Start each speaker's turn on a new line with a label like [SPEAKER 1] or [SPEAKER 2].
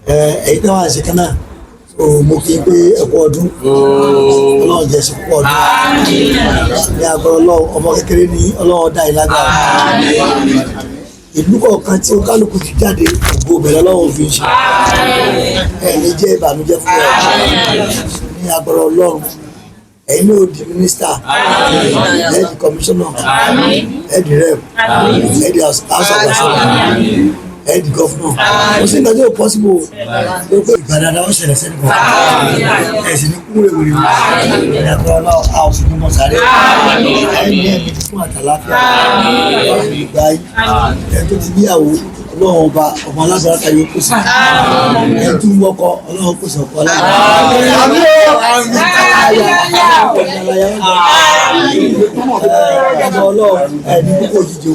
[SPEAKER 1] ẹ̀yin tí wọ́n á ṣe kan náà mo kí pé ẹ̀kọ́ ọdún Ọlọ́run jẹ́ sí púpọ̀ ọdún ní agbára Ọlọ́run ọmọ kékeré ní Ọlọ́run dá ìlágbára ìlú kọ̀ọ̀kan tí ó kálukú ti jáde ògo bẹ̀rẹ̀ Ọlọ́run fi ń ṣe ẹ̀mí jẹ́ ìbànújẹ́ fún ẹ̀ ní agbára Ọlọ́run ẹ̀yin ló di mínísítà ẹ̀dì kọmíṣánná ẹ̀dì rep ẹ̀dì house of assembly ẹ̀dì gọ́fúnà ó sì ń dájọ́ pọ́sibú ló pé ìgbà dáadáa ó ṣẹlẹ̀ sẹ́ni kan ẹ̀sìn ní kúrò ìwé ní agbára Ọlọ́run a ò sì ní mọ̀ sáré ẹ̀mí ẹ̀mí fún àtàláfíà ìgbà yìí ẹ̀ tó ti níyàwó Ọlọ́run ọba ọmọ alágbára ta yóò pèsè ẹ̀ tún wọ́kọ Ọlọ́run pèsè ọkọ Ọlọ́run ẹni púpọ̀ jíjẹ o.